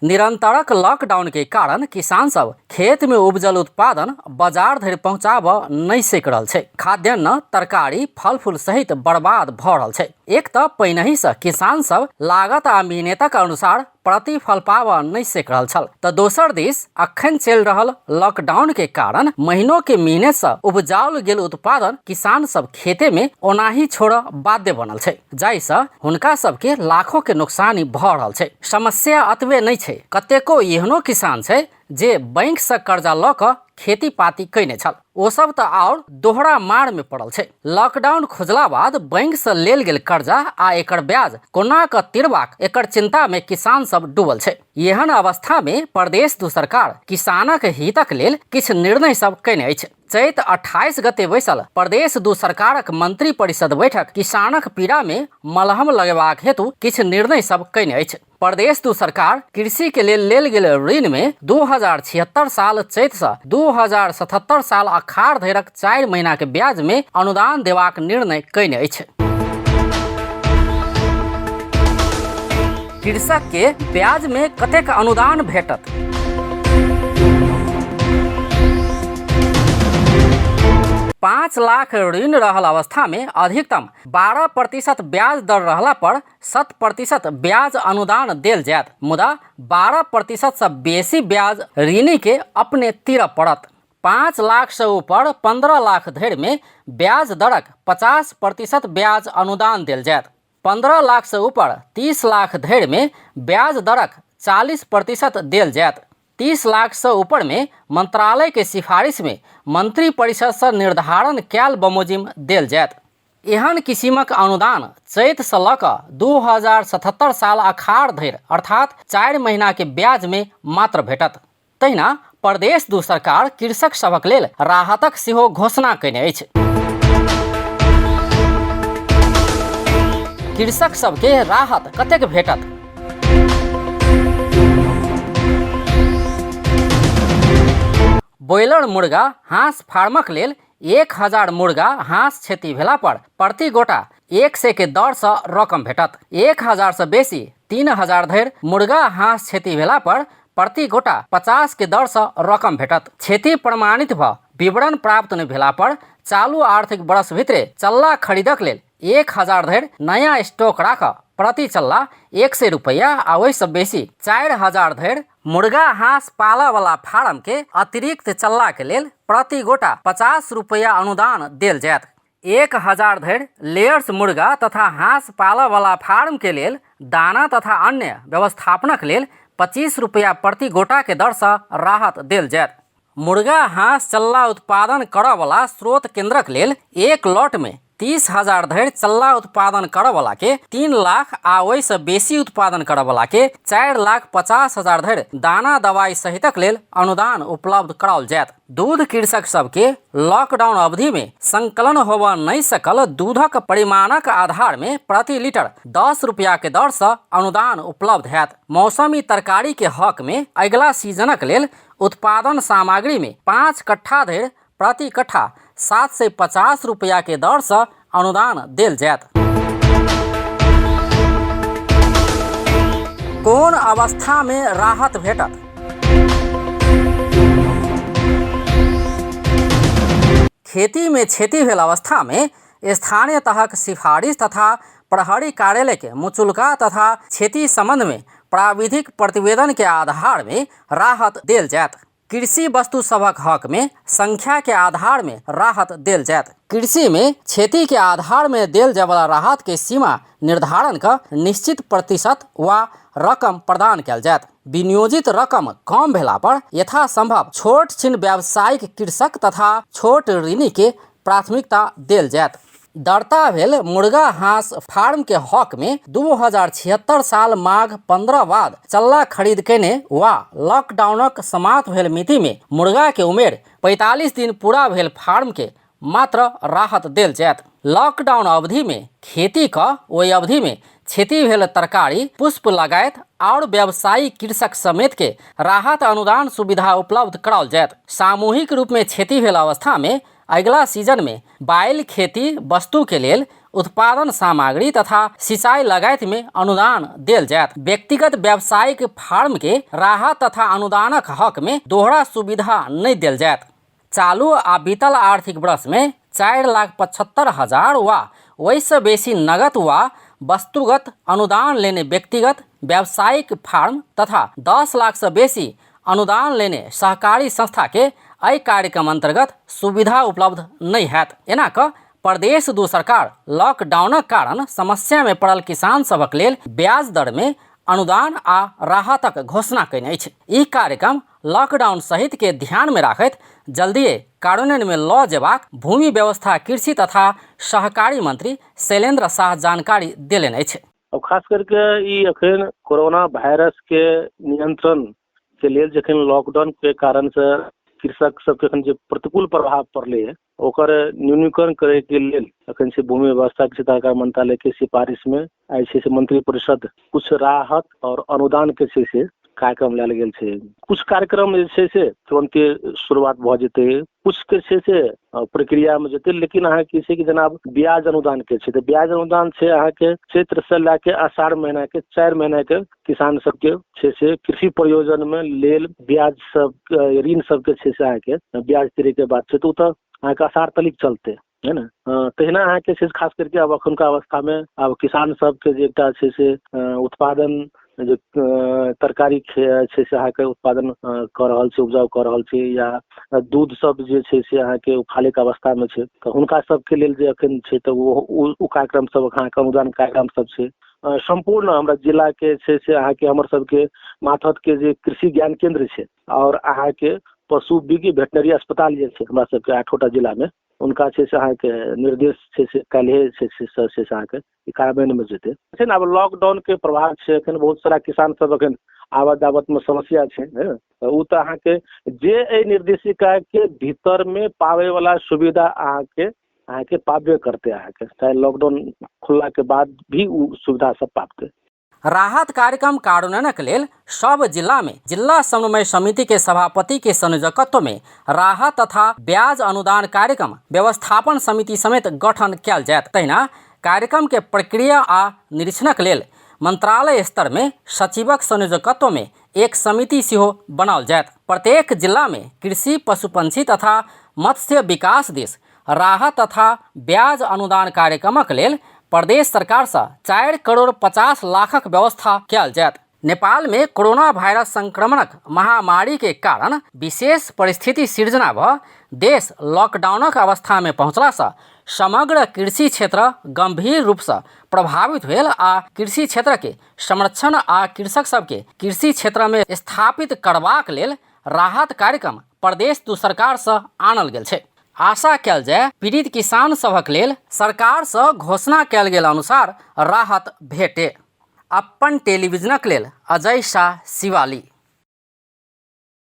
निरंतरक lockdown के कारण किसान सब खेत में उपजल उत्पादन बाजार धरि पहुँचाब नहीं सक रहल छै। खाद्यान्न, तरकारी, फल फूल सहित बर्बाद भ रहल छै। एक त पहिनहि से किसान सब लागत आ मेहनतक अनुसार प्रतिफल पाब नहीं सक रहल छल, त दोसर दिस अखन चल रहल लॉकडाउन के कारण महीनों के मेहनत से उपजाओल गेल उत्पादन किसान सब खेते में ओनाही छोड़ बाध्य बनल छै, जाहि से हुनका सब के लाखों के नुकसानी भ रहल छै। समस्या अतबे नहीं छै, कतेको एहनो किसान छै जे बैंक से कर्जा ल क खेती पाती कैने छल, ओ सब त और दोहरा मार में पड़ल छै। लॉकडाउन खुजला बाद बैंक से लेल गेल कर्जा आ एकर ब्याज कोना क तिरबाक एकर चिंता में किसान सब डूबल छै। एहन अवस्था में प्रदेश दू सरकार किसानक हितक लेल किछ निर्णय सब कैने अछि। चैत 28 गते बैसल प्रदेश दू सरकारक मंत्री परिषद बैठक किसानक पीड़ा में मलहम लगेबाक हेतु किछ निर्णय सब कैने अछि। प्रदेश दू सरकार कृषि के लेल गेल ऋण में 2076 साल चैत से 2077 साल अखाड़ धरिक 4 महीना के ब्याज में अनुदान देबाक निर्णय कैने अछि। कृषक के ब्याज में कतेक अनुदान भेटत? पाँच लाख ऋण रहल अवस्था में अधिकतम 12% ब्याज दर रहला पर 100% ब्याज अनुदान देल जायत, मुदा 12% से बेसी ब्याज ऋणी के अपने तीर पड़त। 5 लाख से ऊपर 15 लाख धरि में ब्याज दरक 50% ब्याज अनुदान देल जायत। 15 लाख से ऊपर 30 लाख धरि में ब्याज दरक 40% देल जायत। 30 लाख से ऊपर में मंत्रालय के सिफारिश में मंत्री परिषद से निर्धारण कैल बमोजिम देल जायत। एहन किसिमक अनुदान चैत से ल क 2077 साल अखाड़ धरि अर्थात 4 महीना के ब्याज में मात्र भेटत। तहिना प्रदेश दू सरकार कृषक सभक लेल राहतक सेहो घोषणा कयने अछि। कृषक सबके राहत कतेक भेटत? ब्रॉयलर मुर्गा हाँस फार्मक लेल 1000 मुर्गा हाँस क्षति भेला पर प्रति गोटा 100 के दर से रकम भेटत। 1000 से बेसी 3000 धरि मुर्गा हाँस क्षति भेला पर प्रति गोटा 50 के दर से रकम भेटत। क्षति प्रमाणित भ विवरण प्राप्त नहीं भेला पर चालू आर्थिक वर्ष भितरे चल्ला खरीदक लेल 1000 धरि नया स्टॉक राख प्रति चल्ला 100 रुपया आ ओहि से बेसी 4000 धरि मुर्गा हाँस पाला वाला फार्म के अतिरिक्त चल्ला के लेल प्रति गोटा 50 रुपया अनुदान देल जायत। 1000 धरि लेयर्स मुर्गा तथा हाँस पाला वाला फार्म के लेल दाना तथा अन्य व्यवस्थापनक लेल 25 रुपया प्रति गोटा के दर से राहत देल जायत। मुर्गा हाँस चल्ला उत्पादन करय वाला स्रोत केंद्रक लेल एक लॉट में 30,000 धरि चल्ला उत्पादन करय वाला के 3 लाख आ ओहि से बेसी उत्पादन करय वाला के 4,50,000 धरि दाना दवाई सहितक लेल अनुदान उपलब्ध कराओल जायत। दूध कृषक सबके लॉकडाउन अवधि में संकलन होबऽ नहीं सकल दूधक परिमाणक आधार में प्रति लीटर 10 रुपया के दर से अनुदान उपलब्ध हैत। मौसमी तरकारी के हक में अगिला सीजनक लेल उत्पादन सामग्री में 5 कट्ठा धरि प्रति कट्ठा 750 रुपया के दर से अनुदान देल जायत। कोन अवस्था में राहत भेटत? खेती में क्षति भेल अवस्था में स्थानीय तहक सिफारिश तथा प्रहरी कार्यालय के मुचुल्का तथा क्षति संबंध में प्राविधिक प्रतिवेदन के आधार में राहत देल जायत। कृषि वस्तु सबक हक में संख्या के आधार में राहत देल जायत। कृषि में क्षति के आधार में देल जाय वाला राहत के सीमा निर्धारण का निश्चित प्रतिशत व रकम प्रदान कयल जायत। विनियोजित रकम कम भेला पर यथासंभव छोट छिन व्यावसायिक कृषक तथा छोट ऋणी के प्राथमिकता देल जायत। दरता भेल मुर्गा हाँस फार्म के हक में 2076 साल माघ 15 बाद चल्ला खरीद केने वा लॉकडाउनक समाप्त भेल मिति में मुर्गा के उमेर 45 दिन पूरा भेल फार्म के मात्र राहत देल जायत। लॉकडाउन अवधि में खेती का ओहि अवधि में क्षति भेल तरकारी, पुष्प लगायत और व्यवसायी कृषक समेत के राहत अनुदान सुविधा उपलब्ध कराओल जायत। सामूहिक रूप में क्षति भेल अवस्था में अगला सीजन में बाइल खेती वस्तु के लेल उत्पादन सामग्री तथा सिंचाई लगायत में अनुदान देल जायत। व्यक्तिगत व्यावसायिक फार्म के राहत तथा अनुदानक हक में दोहरा सुविधा नहीं देल जायत। चालू आ बीतल आर्थिक वर्ष में 4,75,000 वा वैसे बेसी नगद वा वस्तुगत अनुदान लेने व्यक्तिगत व्यावसायिक फार्म तथा 10 लाख से बेसी अनुदान लेने सहकारी संस्था के एहि कार्यक्रम अंतर्गत सुविधा उपलब्ध नहीं हैत। एना क प्रदेश दू सरकार लॉकडाउनक कारण समस्या में पड़ल किसान सभक लेल ब्याज दर में अनुदान आ राहतक घोषणा कयने अछि। ई कार्यक्रम लॉकडाउन सहित के ध्यान में राखैत जल्दिए कार्यान्वयन में लऽ जेबाक भूमि व्यवस्था कृषि तथा सहकारी मंत्री शैलेंद्र शाह जानकारी देलनि अछि। अब खास करके ई अखन कोरोना वायरस के नियंत्रण के लेल जखन लॉकडाउन के कारण से कृषक सबके अखन जे प्रतिकूल प्रभाव पड़ले है ओकर न्यूनीकरण करे के लेल अखन से भूमि व्यवस्था कृषि सहकार मंत्रालय के सिफारिश में आई से मंत्री परिषद कुछ राहत और अनुदान के से कार्यक्रम लायल गेल छै। कुछ कार्यक्रम जे छै से तुरंते शुरुआत भ जेतै, कुछ के से प्रक्रिया में जेतै, लेकिन अहाँ की छै कि जनाब ब्याज अनुदान के छै। तो ब्याज अनुदान छै अहाँ के क्षेत्र से लेके आषाढ़ महीना के 4 महीना के किसान सबके छै से कृषि प्रयोजन में लेल ब्याज सब ऋण सबके छै से अहाँ के ब्याज देने के बाद छै। तो अहाँ के आषाढ़ तलिक चलते है ना। तहिना अहाँ के छै खास करके अब अखुनका अवस्था में अब किसान सबके जे एकटा छै से उत्पादन जो तरकारी छै से अहाँ के उत्पादन कर रहल छै, उपजाऊ कर रहल छै, या दूध सब जे छै से अहाँ के उफाले के अवस्था में छै, तो हुनका सब के लेल जे अखन छै तो वो कार्यक्रम सब अहाँ के अनुदान कार्यक्रम सब छै। संपूर्ण हमरा जिला के छै से अहाँ के हमर सब के माथत के जे कृषि ज्ञान केंद्र छै और अहाँ के पशु विज्ञ वेटनरी अस्पताल जे छै हमरा सब के 8 जिला में उनका छै से अहाँ के निर्देश छै से काल्हि छै अहाँ के कार्यान्वयन में जेतै। लेकिन अब लॉकडाउन के प्रभाव छै, अखन बहुत सारा किसान सब अखन आवत जावत में समस्या छै है, उ तो अहाँ के जे ए निर्देशिका के भीतर में पावे वाला सुविधा अहाँ के पाबे करते, अहाँ के चाहे लॉकडाउन खुलला के बाद भी उ सुविधा सब पाबते। राहत कार्यक्रम कार्यान्वयनक लेल सब जिला में जिला समन्वय समिति के सभापति के संयोजकत्व में राहत तथा ब्याज अनुदान कार्यक्रम व्यवस्थापन समिति समेत गठन कयल जायत। तहिना कार्यक्रम के प्रक्रिया आ निरीक्षणक लेल मंत्रालय स्तर में सचिवक संयोजकत्व में एक समिति सेहो बनाओल जायत। प्रत्येक जिला में कृषि पशुपंछी तथा मत्स्य विकास दिस राहत तथा ब्याज अनुदान कार्यक्रमक लेल प्रदेश सरकार से 4,50,00,000 व्यवस्था कयल जायत। नेपाल में कोरोना वायरस संक्रमणक महामारी के कारण विशेष परिस्थिति सिर्जना भ देश लॉकडाउनक अवस्था में पहुंचला से समग्र कृषि क्षेत्र गंभीर रूप से प्रभावित भेल आ कृषि क्षेत्र के संरक्षण आ कृषक सबके कृषि क्षेत्र में स्थापित करबाक लेल राहत कार्यक्रम प्रदेश दू सरकार से आनल गेल छै। आशा कयल जाय पीड़ित किसान सभक लेल सरकार से घोषणा कयल गेल अनुसार राहत भेटे। अपन टेलीविजनक लेल अजय शाह, शिवाली।